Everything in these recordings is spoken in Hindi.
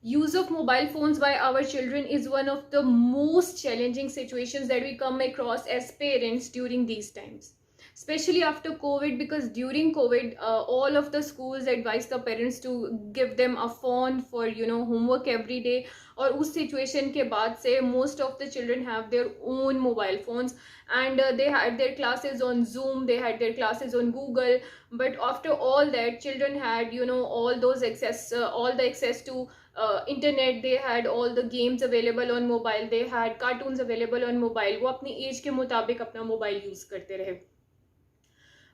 use of mobile phones by our children is one of the most challenging situations that we come across as parents during these times, especially after COVID, because during COVID all of the schools advise the parents to give them a phone for homework every day. और उस situation के बाद से most of the children have their own mobile phones, and they had their classes on Zoom, they had their classes on Google. But after all that, children had all those access, all the access to internet, they had all the games available on mobile, they had cartoons available on mobile. वो अपनी एज के मुताबिक अपना मोबाइल यूज करते रहे.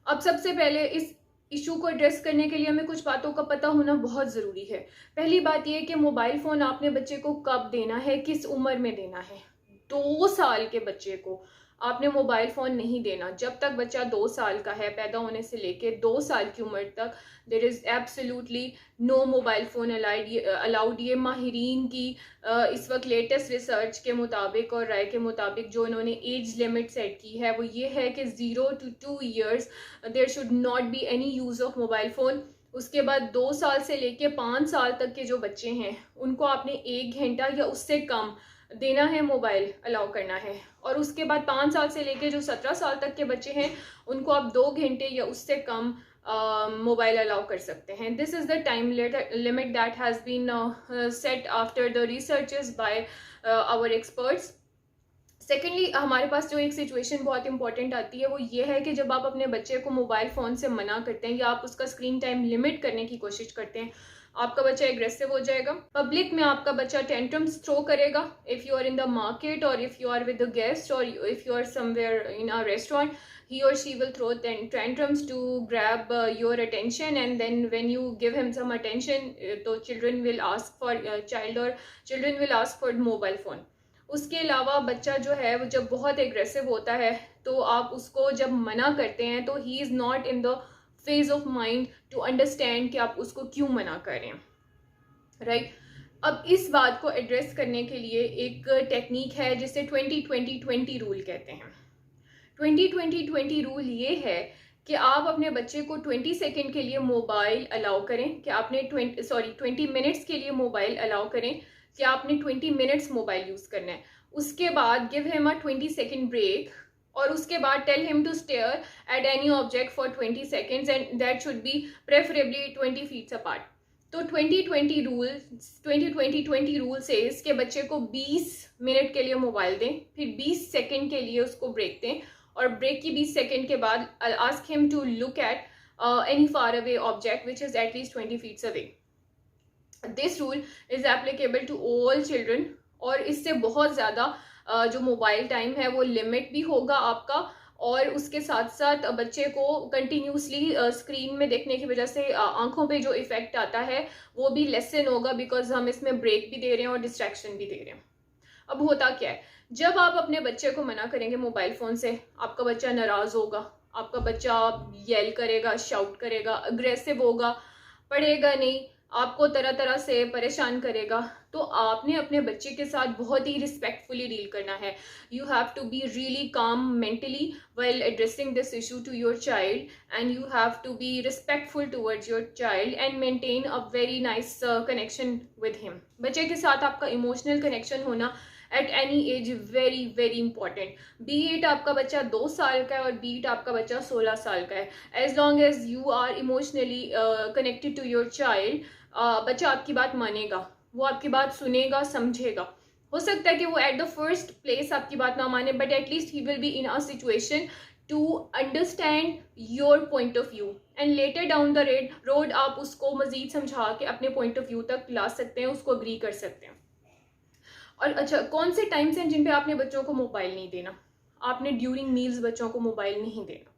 अब सबसे पहले इस इशू को एड्रेस करने के लिए हमें कुछ बातों का पता होना बहुत ज़रूरी है. पहली बात यह कि मोबाइल फ़ोन आपने बच्चे को कब देना है, किस उम्र में देना है. 2 साल के बच्चे को आपने मोबाइल फ़ोन नहीं देना. जब तक बच्चा 2 साल का है, पैदा होने से लेके 2 साल की उम्र तक, there is absolutely no mobile phone allowed. ये माहिरीन की इस वक्त लेटेस्ट रिसर्च के मुताबिक और राय के मुताबिक जो इन्होंने एज लिमिट सेट की है वो ये है कि 0 to 2 years there should not be any use of mobile phone. उसके बाद 2 साल से लेके 5 साल तक के जो बच्चे हैं उनको आपने 1 घंटा या उससे कम देना है, मोबाइल अलाउ करना है. और उसके बाद 5 साल से लेके जो 17 साल तक के बच्चे हैं उनको आप 2 घंटे या उससे कम मोबाइल अलाउ कर सकते हैं. This is the time limit that has been set after the researches by our experts. Secondly, हमारे पास जो एक सिचुएशन बहुत इंपॉर्टेंट आती है वो ये है कि जब आप अपने बच्चे को मोबाइल फ़ोन से मना करते हैं या आप उसका स्क्रीन टाइम लिमिट करने की कोशिश करते हैं, आपका बच्चा एग्रेसिव हो जाएगा. पब्लिक में आपका बच्चा टेंट्रम्स थ्रो करेगा. If you are in the market और if you are with the guest और if you are somewhere in a restaurant, he or she will throw tantrums to grab your attention, and then when you give him some attention, तो children will ask for children will ask for mobile phone. उसके अलावा बच्चा जो है वो जब बहुत एग्रेसिव होता है तो आप उसको जब मना करते हैं तो he is not in the phase of mind to understand कि आप उसको क्यों मना कर रहे हैं, राइट. अब इस बात को एड्रेस करने के लिए एक टेक्निक है जिसे 20-20-20 रूल कहते हैं. 20-20-20 रूल ये है कि आप अपने बच्चे को 20 सेकेंड के लिए मोबाइल अलाउ करें, कि आपने 20 मिनट्स के लिए मोबाइल अलाउ करें, कि आपने 20 मिनट्स मोबाइल यूज़ करना है. उसके बाद give him a 20 second break, और उसके बाद tell him to stare at any object for 20 seconds and that should be preferably 20 feets apart. तो 20-20 रूल से इसके बच्चे को 20 मिनट के लिए मोबाइल दें, फिर 20 सेकेंड के लिए उसको ब्रेक दें, और ब्रेक की 20 सेकेंड के बाद ask him to look at any far away object which is at least 20 feets away. This rule is applicable to all children, और इससे बहुत ज़्यादा जो मोबाइल टाइम है वो लिमिट भी होगा आपका, और उसके साथ साथ बच्चे को कंटिन्यूसली स्क्रीन में देखने की वजह से आंखों पे जो इफ़ेक्ट आता है वो भी लेसन होगा, बिकॉज हम इसमें ब्रेक भी दे रहे हैं और डिस्ट्रैक्शन भी दे रहे हैं. अब होता क्या है, जब आप अपने बच्चे को मना करेंगे मोबाइल फ़ोन से, आपका बच्चा नाराज़ होगा, आपका बच्चा येल करेगा, शाउट करेगा, अग्रेसिव होगा, पढ़ेगा नहीं, आपको तरह तरह से परेशान करेगा. तो आपने अपने बच्चे के साथ बहुत ही रिस्पेक्टफुली डील करना है. You have to be really calm mentally while addressing this issue to your child, and you have to be respectful towards your child and maintain a very nice connection with him. बच्चे के साथ आपका इमोशनल कनेक्शन होना at any as very very important. B it आपका बच्चा 2 साल का है और बी इट आपका बच्चा 16 साल का है, as long as you are emotionally connected to your child, बच्चा आपकी बात मानेगा, वो आपकी बात सुनेगा, समझेगा. हो सकता है कि वो एट द फर्स्ट प्लेस आपकी बात ना माने, but at least he will be in a situation to understand your point of view, and later down the road आप उसको मजीद समझा के अपने पॉइंट ऑफ व्यू तक ला सकते हैं, उसको अग्री कर सकते हैं. और अच्छा, कौन से टाइम्स हैं जिन पे आपने बच्चों को मोबाइल नहीं देना? आपने ड्यूरिंग मील्स बच्चों को मोबाइल नहीं देना.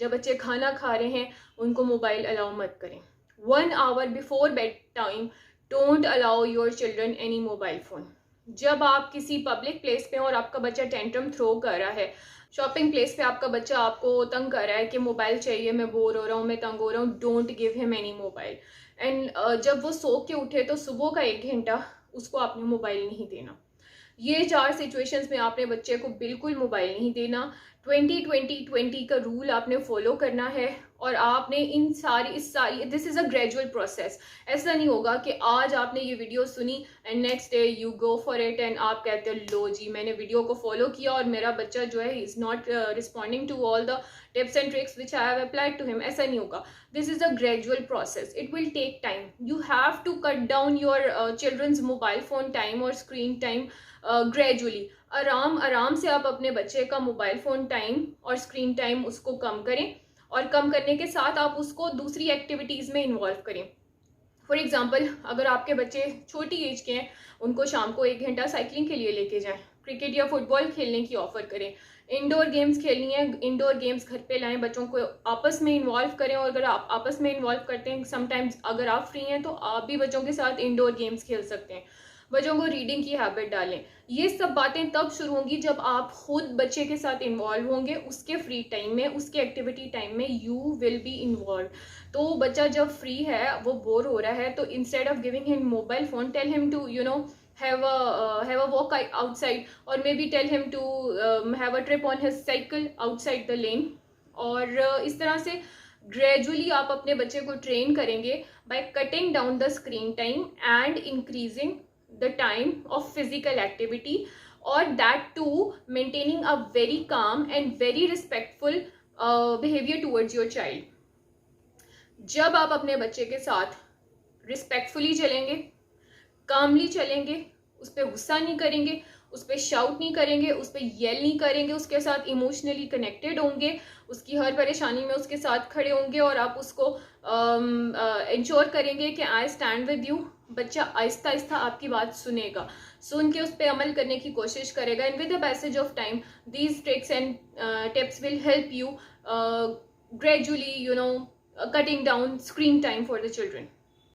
जब बच्चे खाना खा रहे हैं उनको मोबाइल अलाउ मत करें. 1 hour before bed time don't allow your children any mobile phone. जब आप किसी पब्लिक प्लेस पे और आपका बच्चा टेंट्रम थ्रो कर रहा है, शॉपिंग प्लेस पे आपका बच्चा आपको तंग कर रहा है कि मोबाइल चाहिए, मैं बोर हो रहा हूँ, मैं तंग हो रहा हूँ, don't give him any mobile. And जब वो सो के उठे तो सुबह का 1 घंटा उसको आपने मोबाइल नहीं देना. ये 4 सिचुएशंस में आपने बच्चे को बिल्कुल मोबाइल नहीं देना. 20-20-20 का रूल आपने फॉलो करना है, और आपने इस सारी this is a gradual process. ऐसा नहीं होगा कि आज आपने ये वीडियो सुनी and next day you go for it and आप कहते हो लो जी मैंने वीडियो को फॉलो किया और मेरा बच्चा जो है is not responding to all the tips and tricks which I have applied to him. ऐसा नहीं होगा। This is a gradual process, it will take time. You have to cut down your children's mobile phone time और स्क्रीन टाइम ग्रेजुअली। आराम से आप अपने बच्चे का मोबाइल फ़ोन टाइम और स्क्रीन टाइम उसको कम करें और कम करने के साथ आप उसको दूसरी एक्टिविटीज़ में इन्वॉल्व करें। फॉर एग्जाम्पल, अगर आपके बच्चे छोटी एज के हैं, उनको शाम को 1 घंटा साइकिलिंग के लिए लेके जाएं, क्रिकेट या फुटबॉल खेलने की ऑफर करें, इंडोर गेम्स खेलनी है, इंडोर गेम्स घर पे लाएं, बच्चों को आपस में इन्वॉल्व करें। और अगर आप आपस में इन्वॉल्व करते हैं, समटाइम्स अगर आप फ्री हैं तो आप भी बच्चों के साथ इंडोर गेम्स खेल सकते हैं। बच्चों को रीडिंग की हैबिट डालें। ये सब बातें तब शुरू होंगी जब आप खुद बच्चे के साथ इन्वॉल्व होंगे, उसके फ्री टाइम में, उसके एक्टिविटी टाइम में यू विल बी इन्वॉल्व। तो बच्चा जब फ्री है, वो बोर हो रहा है, तो instead of giving him mobile phone, tell him to have a walk outside, or maybe tell him to have a trip on his cycle outside the lane। और इस तरह से ग्रेजुअली आप अपने बच्चे को ट्रेन करेंगे by cutting down the screen time and increasing the time of physical activity, or that too maintaining a very calm and very respectful behavior towards your child। जब आप अपने बच्चे के साथ रिस्पेक्टफुली चलेंगे, कामली चलेंगे, उस पर गुस्सा नहीं करेंगे, उस पर शाउट नहीं करेंगे, उस पर येल नहीं करेंगे, उसके साथ इमोशनली कनेक्टेड होंगे, उसकी हर परेशानी में उसके साथ खड़े होंगे और आप उसको इंश्योर करेंगे कि आई स्टैंड विद यू, बच्चा आहिस्ता आहिस्ता आपकी बात सुनेगा, सुन के उस पर अमल करने की कोशिश करेगा। And with the passage of time these tricks and tips will help you gradually cutting down screen time for the children।